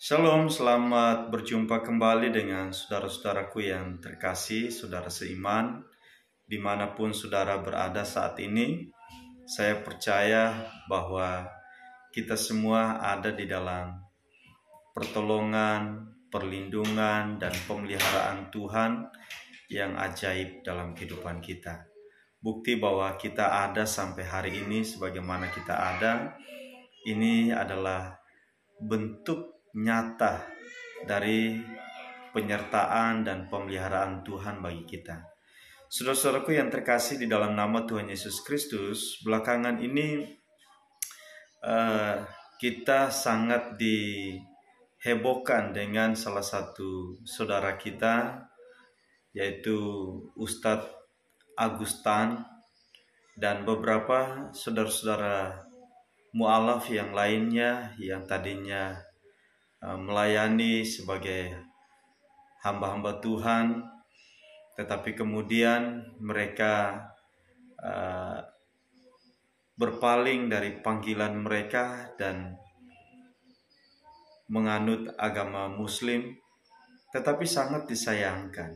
Shalom, selamat berjumpa kembali dengan saudara-saudaraku yang terkasih, saudara seiman, dimanapun saudara berada saat ini. Saya percaya bahwa kita semua ada di dalam pertolongan, perlindungan, dan pemeliharaan Tuhan yang ajaib dalam kehidupan kita. Bukti bahwa kita ada sampai hari ini sebagaimana kita ada, ini adalah bentuk nyata dari penyertaan dan pemeliharaan Tuhan bagi kita. Saudara-saudaraku yang terkasih di dalam nama Tuhan Yesus Kristus, belakangan ini kita sangat dihebohkan dengan salah satu saudara kita, yaitu Ustadz Agustan dan beberapa saudara-saudara mu'alaf yang lainnya yang tadinya melayani sebagai hamba-hamba Tuhan, tetapi kemudian mereka berpaling dari panggilan mereka dan menganut agama Muslim. Tetapi sangat disayangkan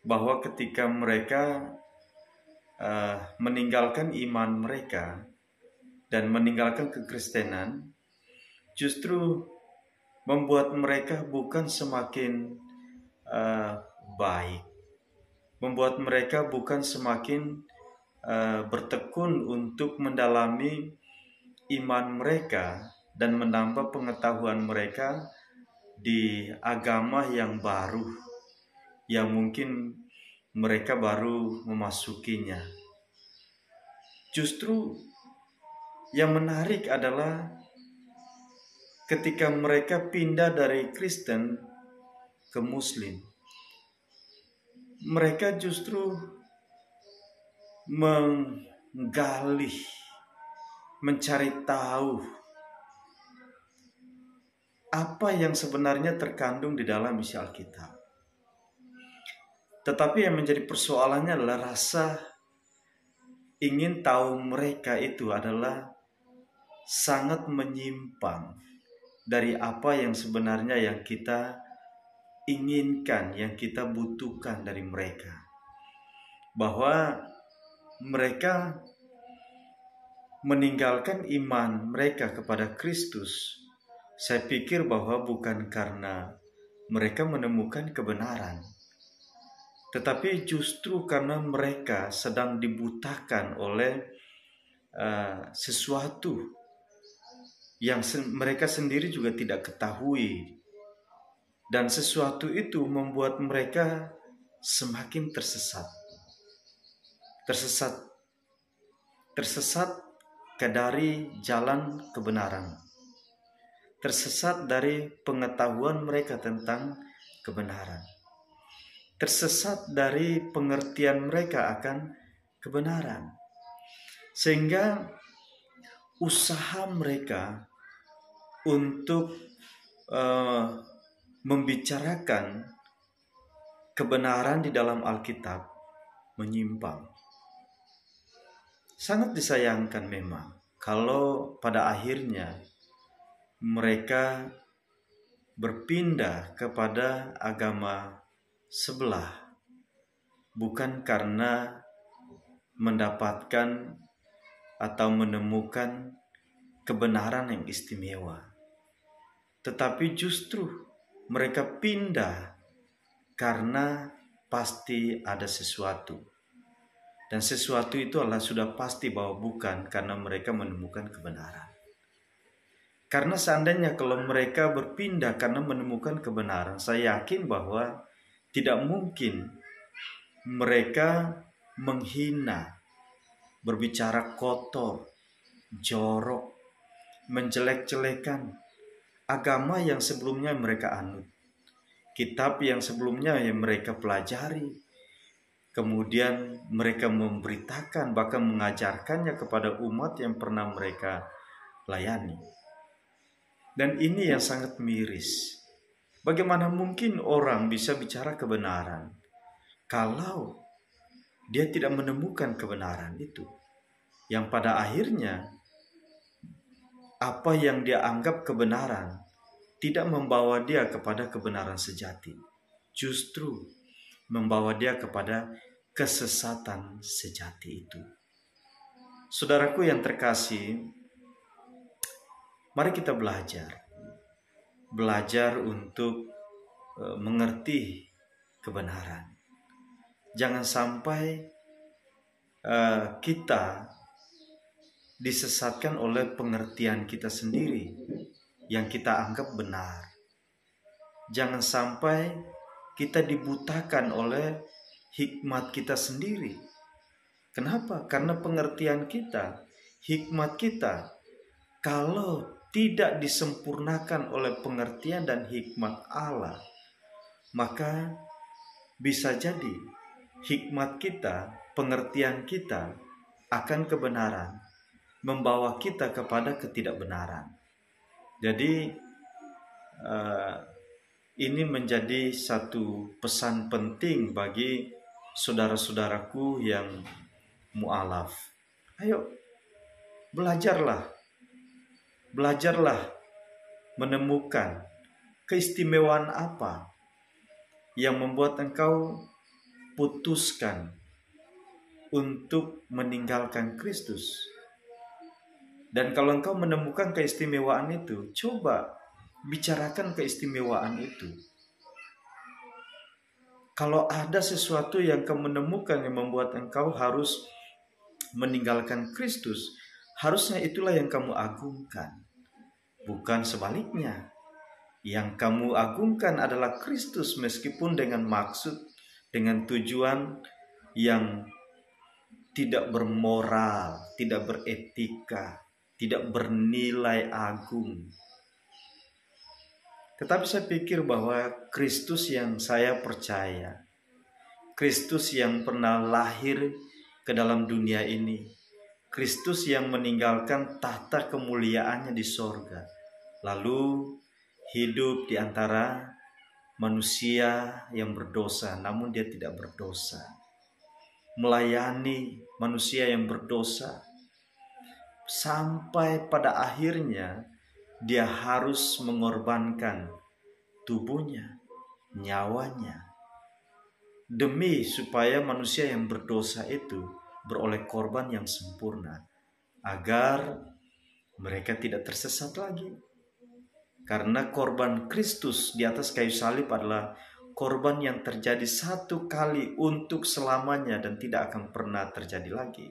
bahwa ketika mereka meninggalkan iman mereka dan meninggalkan kekristenan, justru membuat mereka bukan semakin baik, membuat mereka bukan semakin bertekun untuk mendalami iman mereka dan menambah pengetahuan mereka di agama yang baru, yang mungkin mereka baru memasukinya. Justru yang menarik adalah ketika mereka pindah dari Kristen ke Muslim, mereka justru menggali, mencari tahu apa yang sebenarnya terkandung di dalam isi Alkitab. Tetapi yang menjadi persoalannya adalah rasa ingin tahu mereka itu adalah sangat menyimpang dari apa yang sebenarnya yang kita inginkan, yang kita butuhkan dari mereka. Bahwa mereka meninggalkan iman mereka kepada Kristus, saya pikir bahwa bukan karena mereka menemukan kebenaran, tetapi justru karena mereka sedang dibutakan oleh sesuatu yang mereka sendiri juga tidak ketahui. Dan sesuatu itu membuat mereka semakin tersesat ke dari jalan kebenaran, tersesat dari pengetahuan mereka tentang kebenaran, tersesat dari pengertian mereka akan kebenaran, sehingga usaha mereka untuk membicarakan kebenaran di dalam Alkitab menyimpang. Sangat disayangkan memang kalau pada akhirnya mereka berpindah kepada agama sebelah bukan karena mendapatkan atau menemukan kebenaran yang istimewa, tetapi justru mereka pindah karena pasti ada sesuatu. Dan sesuatu itu adalah sudah pasti bahwa bukan karena mereka menemukan kebenaran. Karena seandainya kalau mereka berpindah karena menemukan kebenaran, saya yakin bahwa tidak mungkin mereka menghina, berbicara kotor, jorok, menjelek-jelekan agama yang sebelumnya mereka anut, kitab yang sebelumnya yang mereka pelajari, kemudian mereka memberitakan bahkan mengajarkannya kepada umat yang pernah mereka layani. Dan ini yang sangat miris. Bagaimana mungkin orang bisa bicara kebenaran kalau dia tidak menemukan kebenaran itu, yang pada akhirnya apa yang dia anggap kebenaran tidak membawa dia kepada kebenaran sejati, justru membawa dia kepada kesesatan sejati itu. Saudaraku yang terkasih, mari kita belajar untuk mengerti kebenaran. Jangan sampai kita disesatkan oleh pengertian kita sendiri yang kita anggap benar. Jangan sampai kita dibutakan oleh hikmat kita sendiri. Kenapa? Karena pengertian kita, hikmat kita, kalau tidak disempurnakan oleh pengertian dan hikmat Allah, maka bisa jadi hikmat kita, pengertian kita akan kebenaran membawa kita kepada ketidakbenaran. Jadi ini menjadi satu pesan penting bagi saudara-saudaraku yang mu'alaf. Ayo, belajarlah menemukan keistimewaan apa yang membuat engkau putuskan untuk meninggalkan Kristus. Dan kalau engkau menemukan keistimewaan itu, coba bicarakan keistimewaan itu. Kalau ada sesuatu yang kau menemukan yang membuat engkau harus meninggalkan Kristus, harusnya itulah yang kamu agungkan, bukan sebaliknya. Yang kamu agungkan adalah Kristus, meskipun dengan maksud, dengan tujuan yang tidak bermoral, tidak beretika, tidak bernilai agung. Tetapi saya pikir bahwa Kristus yang saya percaya, Kristus yang pernah lahir ke dalam dunia ini, Kristus yang meninggalkan tahta kemuliaannya di sorga, lalu hidup di antara manusia yang berdosa, namun dia tidak berdosa, melayani manusia yang berdosa, sampai pada akhirnya dia harus mengorbankan tubuhnya, nyawanya, demi supaya manusia yang berdosa itu beroleh korban yang sempurna, agar mereka tidak tersesat lagi. Karena korban Kristus di atas kayu salib adalah korban yang terjadi satu kali untuk selamanya dan tidak akan pernah terjadi lagi.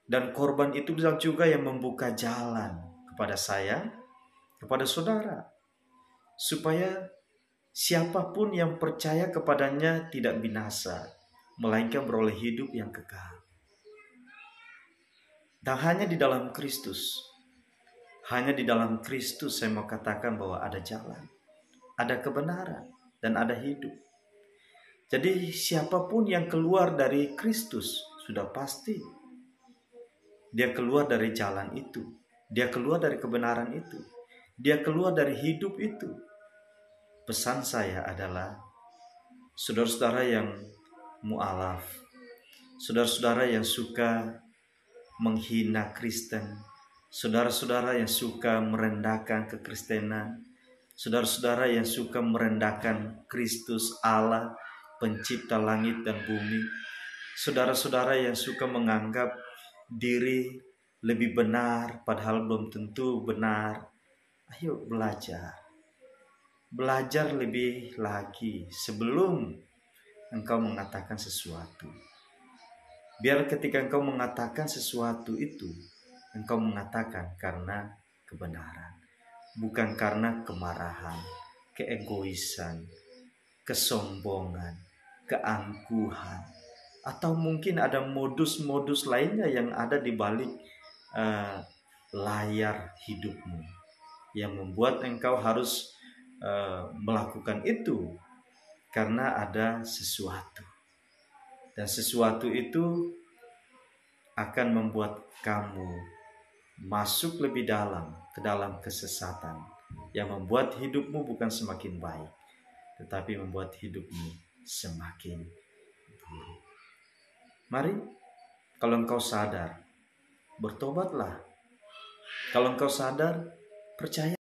Dan korban itu juga yang membuka jalan kepada saya, kepada saudara, supaya siapapun yang percaya kepadanya tidak binasa, melainkan beroleh hidup yang kekal. Dan hanya di dalam Kristus, hanya di dalam Kristus saya mau katakan bahwa ada jalan, ada kebenaran, dan ada hidup. Jadi siapapun yang keluar dari Kristus sudah pasti dia keluar dari jalan itu, dia keluar dari kebenaran itu, dia keluar dari hidup itu. Pesan saya adalah, saudara-saudara yang mu'alaf, saudara-saudara yang suka menghina Kristen, saudara-saudara yang suka merendahkan kekristenan, saudara-saudara yang suka merendahkan Kristus Allah, pencipta langit dan bumi, saudara-saudara yang suka menganggap diri lebih benar padahal belum tentu benar. Ayo belajar lebih lagi sebelum engkau mengatakan sesuatu. Biar ketika engkau mengatakan sesuatu itu, engkau mengatakan karena kebenaran, bukan karena kemarahan, keegoisan, kesombongan, keangkuhan, atau mungkin ada modus-modus lainnya yang ada di balik layar hidupmu yang membuat engkau harus melakukan itu karena ada sesuatu. Dan sesuatu itu akan membuat kamu masuk lebih dalam ke dalam kesesatan yang membuat hidupmu bukan semakin baik, tetapi membuat hidupmu semakin buruk. Mari, kalau engkau sadar, bertobatlah. Kalau engkau sadar, percaya.